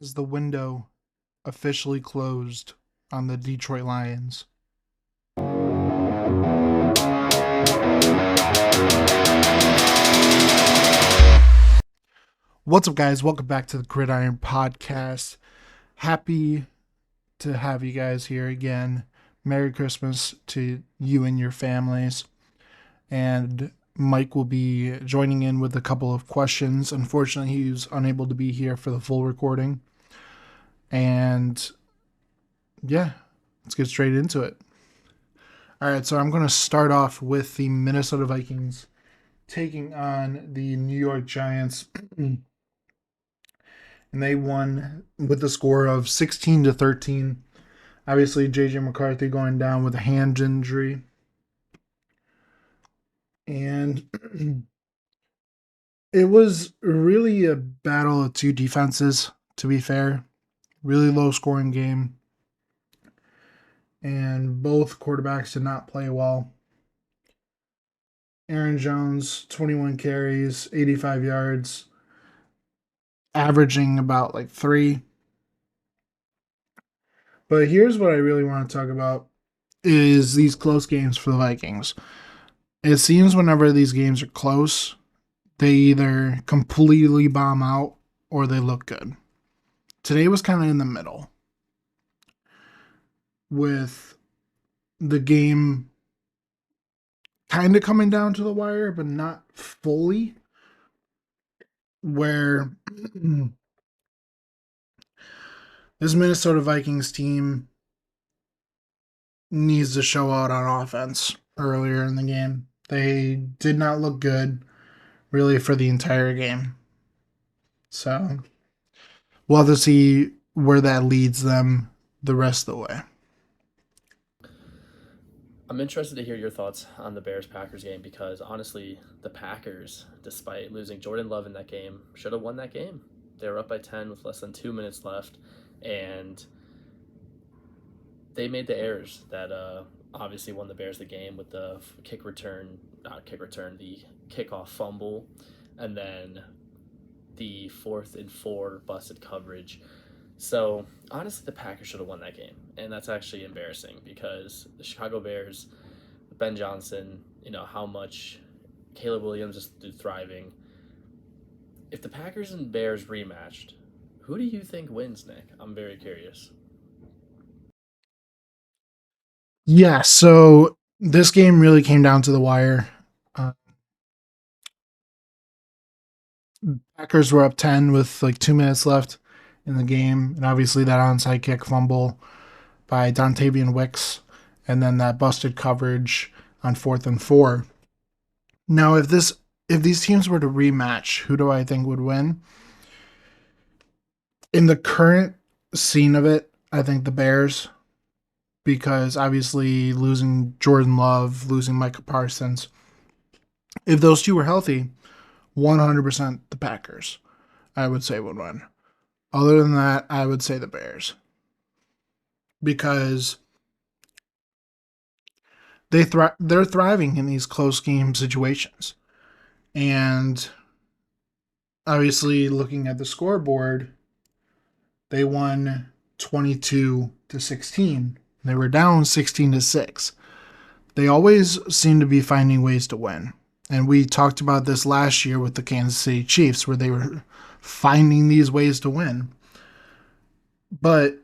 As the window officially closed on the Detroit Lions. What's up, guys? Welcome back to the Gridiron Podcast. Happy to have you guys here again. Merry Christmas to you and your families. And Mike will be joining in with a couple of questions. Unfortunately, he was unable to be here for the full recording. And yeah, let's get straight into it. All right, so I'm going to start off with the Minnesota Vikings taking on the New York Giants. And they won with a score of 16-13. Obviously, JJ McCarthy going down with a hand injury. And it was really a battle of two defenses, to be fair. Really low scoring game. And both quarterbacks did not play well. Aaron Jones, 21 carries, 85 yards, averaging about like 3. But here's what I really want to talk about is these close games for the Vikings. It seems whenever these games are close, they either completely bomb out or they look good. Today was kind of in the middle with the game kind of coming down to the wire, but not fully. Where this Minnesota Vikings team needs to show out on offense earlier in the game. They did not look good really for the entire game. So we'll have to see where that leads them the rest of the way. I'm interested to hear your thoughts on the Bears-Packers game because honestly, the Packers, despite losing Jordan Love in that game, should have won that game. They were up by 10 with less than 2 minutes left, and they made the errors that obviously won the Bears the game with the the kickoff fumble, and then the 4th and 4 busted coverage. So honestly, the Packers should have won that game, and that's actually embarrassing because the Chicago Bears, Ben Johnson, how much Caleb Williams is thriving. If the Packers and Bears rematched, who do you think wins, Nick? I'm very curious. Yeah, so this game really came down to the wire. Uh, Packers were up 10 with like 2 minutes left in the game, and obviously that onside kick fumble by Dontavian Wicks, and then that busted coverage on 4th and 4. Now, if these teams were to rematch, who do I think would win? In the current scene of it, I think the Bears, because obviously losing Jordan Love, losing Micah Parsons, if those two were healthy, 100% the Packers, I would say, would win. Other than that, I would say the Bears. Because they're thriving in these close game situations. And obviously, looking at the scoreboard, they won 22-16. They were down 16-6. They always seem to be finding ways to win. And we talked about this last year with the Kansas City Chiefs, where they were finding these ways to win. But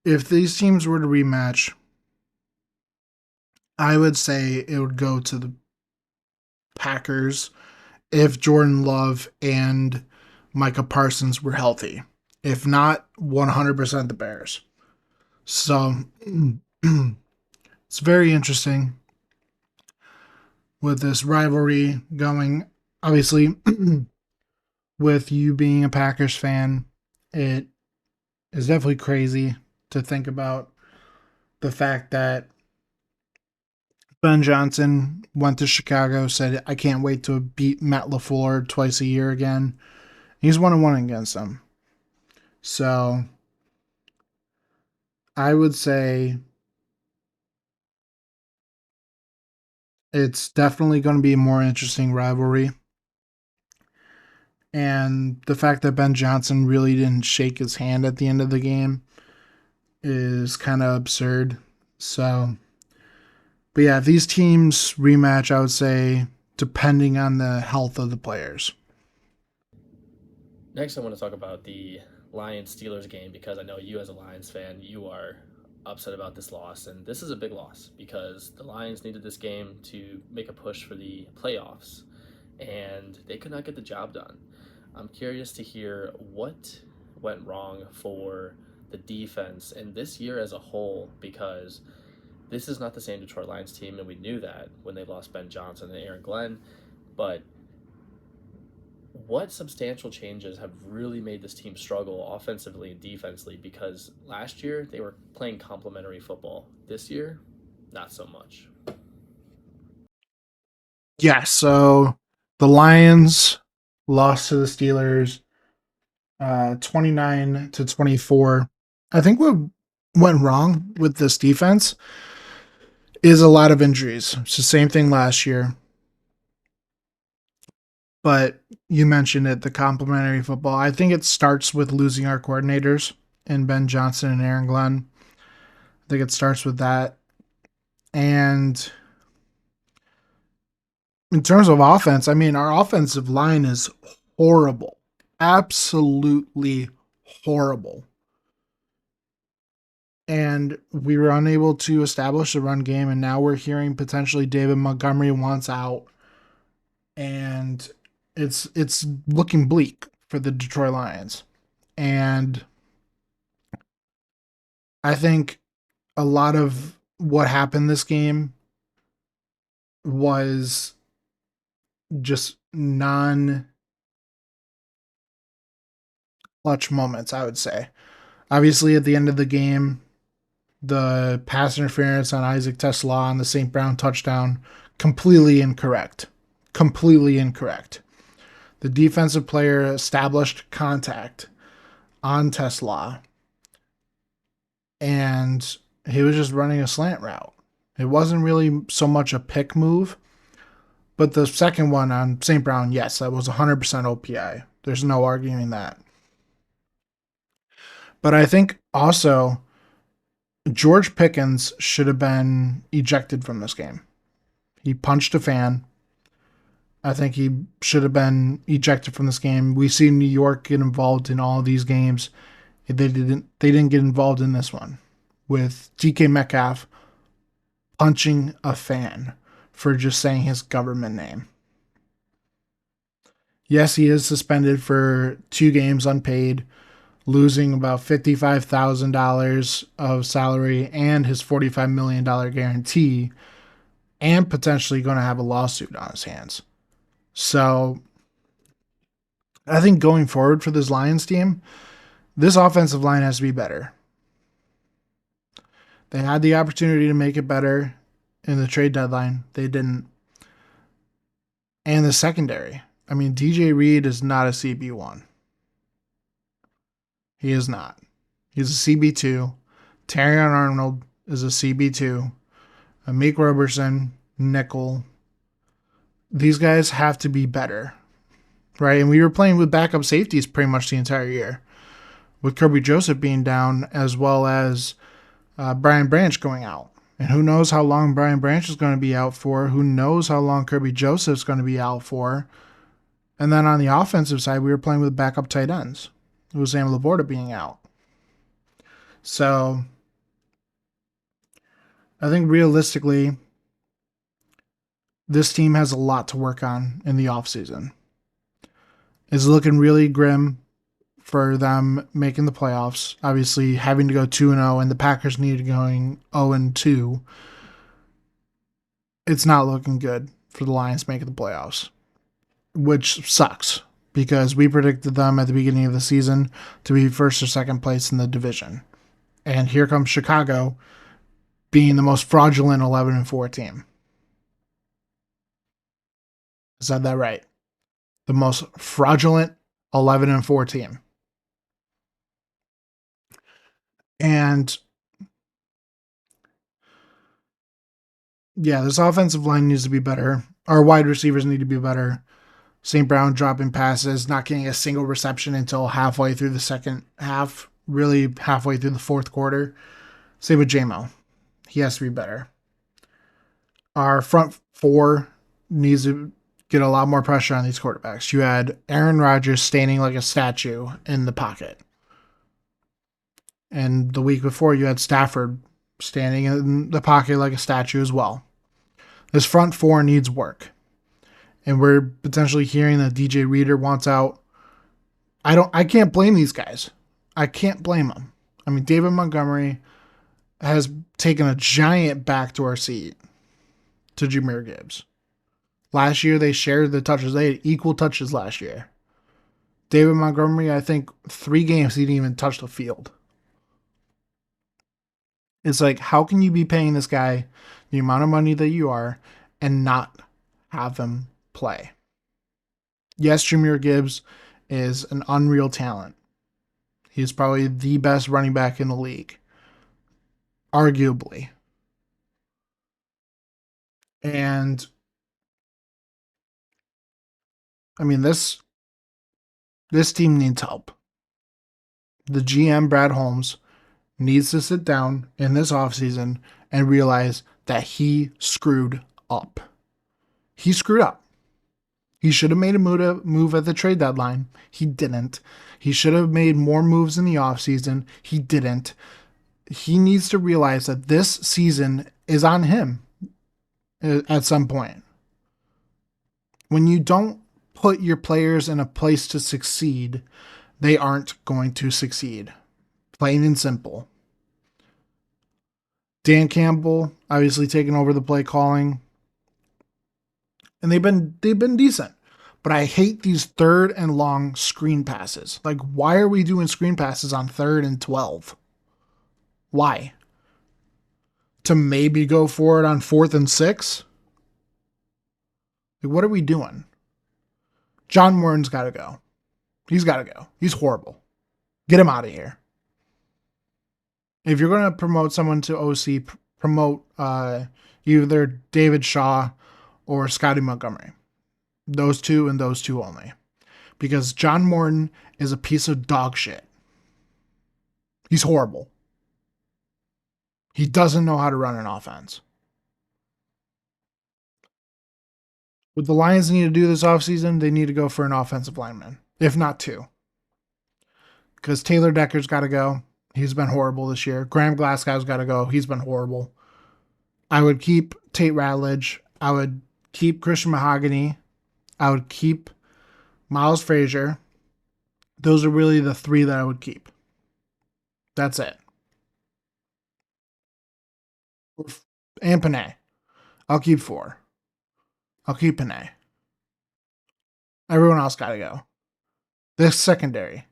if these teams were to rematch, I would say it would go to the Packers if Jordan Love and Micah Parsons were healthy. If not, 100% the Bears. So it's very interesting with this rivalry going. Obviously, with you being a Packers fan, it is definitely crazy to think about the fact that Ben Johnson went to Chicago, said, I can't wait to beat Matt LaFleur twice a year again. He's 1-1 against them. So I would say it's definitely going to be a more interesting rivalry. And the fact that Ben Johnson really didn't shake his hand at the end of the game is kind of absurd. So, but yeah, if these teams rematch, I would say depending on the health of the players. Next, I want to talk about the Lions Steelers game because I know you, as a Lions fan, you are upset about this loss. And this is a big loss because the Lions needed this game to make a push for the playoffs, and they could not get the job done. I'm curious to hear what went wrong for the defense and this year as a whole because this is not the same Detroit Lions team, and we knew that when they lost Ben Johnson and Aaron Glenn. But what substantial changes have really made this team struggle offensively and defensively? Because last year they were playing complementary football. This year, not so much. Yeah, so the Lions lost to the Steelers 29-24. I think what went wrong with this defense is a lot of injuries. It's the same thing last year. But you mentioned it, the complementary football. I think it starts with losing our coordinators in Ben Johnson and Aaron Glenn. I think it starts with that. And in terms of offense, I mean, our offensive line is horrible. Absolutely horrible. And we were unable to establish a run game, and now we're hearing potentially David Montgomery wants out, and it's looking bleak for the Detroit Lions. And I think a lot of what happened this game was just non clutch moments, I would say. Obviously, at the end of the game, the pass interference on Isaac Tesla on the St. Brown touchdown, completely incorrect. Completely incorrect. The defensive player established contact on Tesla, and he was just running a slant route. It wasn't really so much a pick move, but the second one on St. Brown, yes, that was 100% OPI. There's no arguing that. But I think also George Pickens should have been ejected from this game. He punched a fan. I think he should have been ejected from this game. We see New York get involved in all of these games. They didn't get involved in this one with DK Metcalf punching a fan for just saying his government name. Yes, he is suspended for 2 games unpaid, losing about $55,000 of salary and his $45 million guarantee, and potentially going to have a lawsuit on his hands. So I think going forward for this Lions team, this offensive line has to be better. They had the opportunity to make it better in the trade deadline. They didn't. And the secondary. I mean, DJ Reed is not a CB1. He is not. He's a CB2. Terrion Arnold is a CB2. Amik Roberson, nickel. These guys have to be better, right? And we were playing with backup safeties pretty much the entire year, with Kirby Joseph being down as well as Brian Branch going out. And who knows how long Brian Branch is going to be out for? Who knows how long Kirby Joseph's going to be out for? And then on the offensive side, we were playing with backup tight ends. It was Sam Laporta being out. So I think realistically, this team has a lot to work on in the offseason. It's looking really grim for them making the playoffs. Obviously, having to go 2-0, and the Packers needed going 0-2. It's not looking good for the Lions making the playoffs, which sucks because we predicted them at the beginning of the season to be first or second place in the division. And here comes Chicago being the most fraudulent 11-4 team. I said that right. The most fraudulent 11-4 team. And yeah, this offensive line needs to be better. Our wide receivers need to be better. St. Brown dropping passes, not getting a single reception until halfway through the second half, really halfway through the fourth quarter. Same with JMO. He has to be better. Our front four needs to get a lot more pressure on these quarterbacks. You had Aaron Rodgers standing like a statue in the pocket. And the week before, you had Stafford standing in the pocket like a statue as well. This front four needs work. And we're potentially hearing that DJ Reader wants out. I can't blame these guys. I can't blame them. I mean, David Montgomery has taken a giant backdoor seat to Jahmyr Gibbs. Last year, they shared the touches. They had equal touches last year. David Montgomery, I think 3 games, he didn't even touch the field. It's like, how can you be paying this guy the amount of money that you are and not have him play? Yes, Jahmyr Gibbs is an unreal talent. He's probably the best running back in the league, arguably. And I mean, this team needs help. The GM, Brad Holmes, needs to sit down in this offseason and realize that he screwed up. He screwed up. He should have made a move at the trade deadline. He didn't. He should have made more moves in the offseason. He didn't. He needs to realize that this season is on him at some point. When you don't put your players in a place to succeed, they aren't going to succeed. Plain and simple. Dan Campbell obviously taking over the play calling. And they've been decent. But I hate these third and long screen passes. Like, why are we doing screen passes on 3rd and 12? Why? To maybe go for it on 4th and 6? Like, what are we doing? John Warren's got to go. He's got to go. He's horrible. Get him out of here. If you're going to promote someone to OC, promote either David Shaw or Scotty Montgomery. Those two and those two only. Because John Morton is a piece of dog shit. He's horrible. He doesn't know how to run an offense. What the Lions need to do this offseason, they need to go for an offensive lineman, if not 2. Because Taylor Decker's got to go. He's been horrible this year. Graham Glasgow's got to go. He's been horrible. I would keep Tate Ratledge. I would keep Christian Mahogany. I would keep Miles Frazier. Those are really the 3 that I would keep. That's it. And Panay. I'll keep 4. I'll keep Panay. Everyone else got to go. This secondary.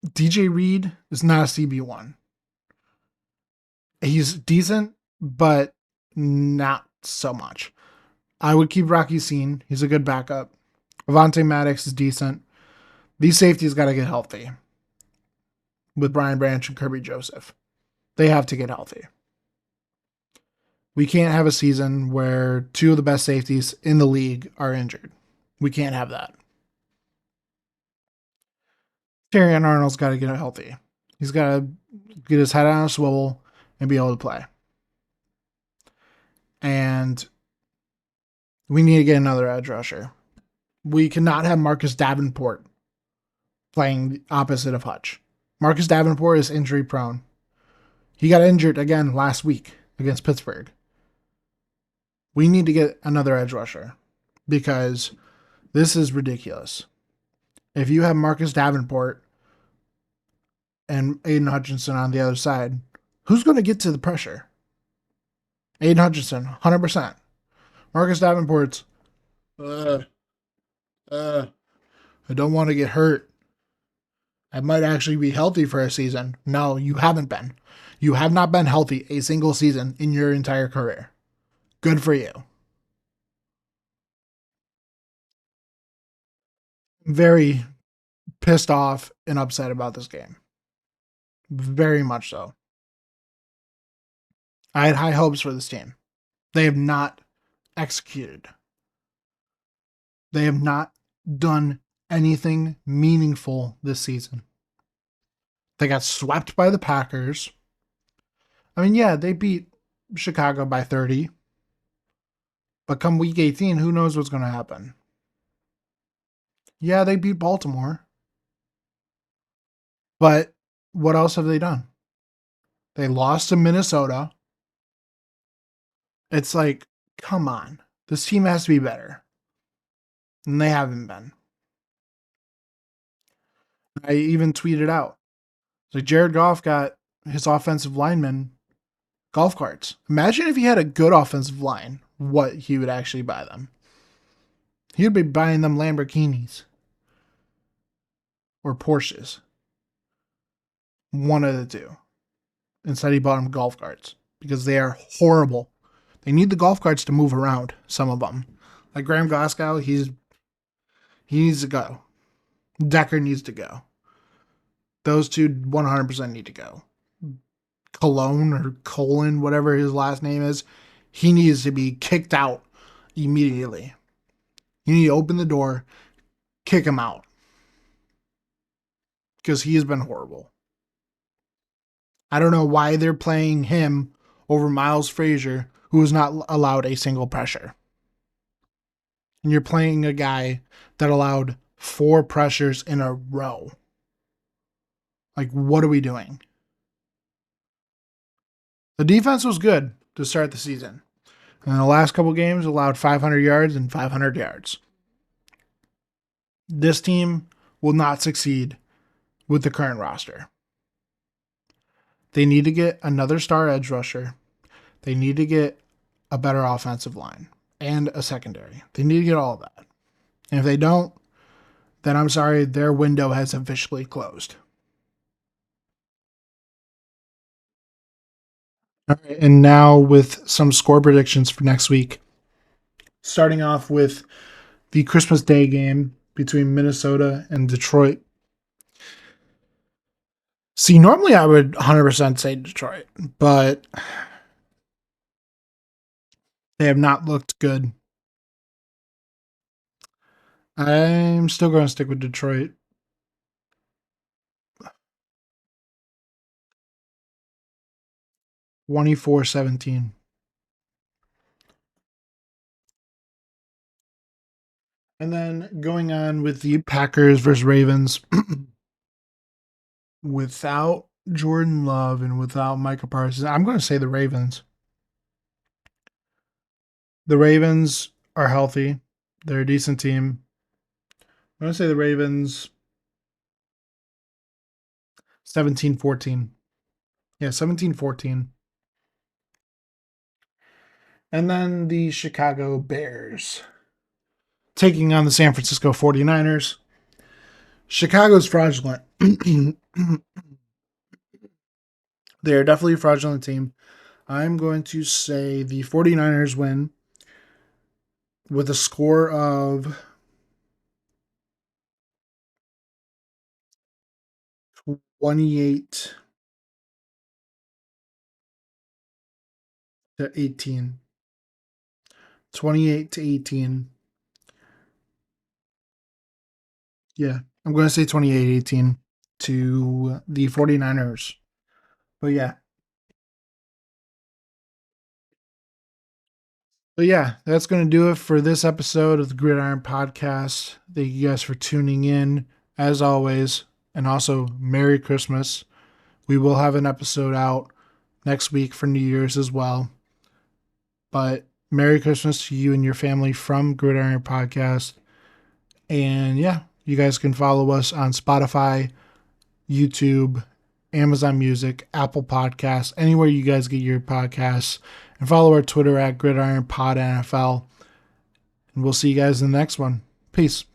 DJ Reed is not a CB1. He's decent, but not so much. I would keep Rocky Scene. He's a good backup. Avonte Maddox is decent. These safeties got to get healthy. With Brian Branch and Kirby Joseph. They have to get healthy. We can't have a season where 2 of the best safeties in the league are injured. We can't have that. Terrion Arnold's got to get healthy. He's got to get his head on a swivel and be able to play. And we need to get another edge rusher. We cannot have Marcus Davenport playing opposite of Hutch. Marcus Davenport is injury prone. He got injured again last week against Pittsburgh. We need to get another edge rusher because this is ridiculous. If you have Marcus Davenport and Aiden Hutchinson on the other side, who's going to get to the pressure? Aiden Hutchinson, 100%. Marcus Davenport's, I don't want to get hurt. I might actually be healthy for a season. No, you haven't been. You have not been healthy a single season in your entire career. Good for you. Very pissed off and upset about this game. Very much so. I had high hopes for this team. They have not executed. They have not done anything meaningful this season. They got swept by the Packers. I mean, yeah, they beat Chicago by 30. But come week 18, who knows what's going to happen? Yeah, they beat Baltimore. But what else have they done? They lost to Minnesota. It's like, come on. This team has to be better. And they haven't been. I even tweeted out. Like Jared Goff got his offensive linemen golf carts. Imagine if he had a good offensive line, what he would actually buy them. He would be buying them Lamborghinis or Porsches. One of the two. Instead, he bought them golf carts because they are horrible. They need the golf carts to move around, some of them. Like Graham Glasgow, he needs to go. Decker needs to go. Those two 100% need to go. Cologne or Colin, whatever his last name is, he needs to be kicked out immediately. You need to open the door, kick him out. Because he has been horrible. I don't know why they're playing him over Miles Frazier, who has not allowed a single pressure. And you're playing a guy that allowed 4 pressures in a row. Like, what are we doing? The defense was good to start the season. And the last couple games allowed 500 yards and 500 yards. This team will not succeed with the current roster. They need to get another star edge rusher. They need to get a better offensive line and a secondary. They need to get all of that. And if they don't, then I'm sorry, their window has officially closed. All right, and now with some score predictions for next week. Starting off with the Christmas Day game between Minnesota and Detroit. See, normally I would 100% say Detroit, but they have not looked good. I'm still going to stick with Detroit. 24-17. And then going on with the Packers versus Ravens. Without Jordan Love and without Micah Parsons, I'm going to say the Ravens. The Ravens are healthy. They're a decent team. I'm going to say the Ravens 17-14. Yeah, 17-14. And then the Chicago Bears taking on the San Francisco 49ers. Chicago's fraudulent. They're definitely a fraudulent team. I'm going to say the 49ers win with a score of 28-18. 28-18. Yeah, I'm going to say 28-18 to the 49ers. But yeah. But yeah, that's going to do it for this episode of the Gridiron Podcast. Thank you guys for tuning in, as always. And also, Merry Christmas. We will have an episode out next week for New Year's as well. But Merry Christmas to you and your family from Gridiron Podcast. And yeah, you guys can follow us on Spotify, YouTube, Amazon Music, Apple Podcasts, anywhere you guys get your podcasts. And follow our Twitter at GridironPodNFL. And we'll see you guys in the next one. Peace.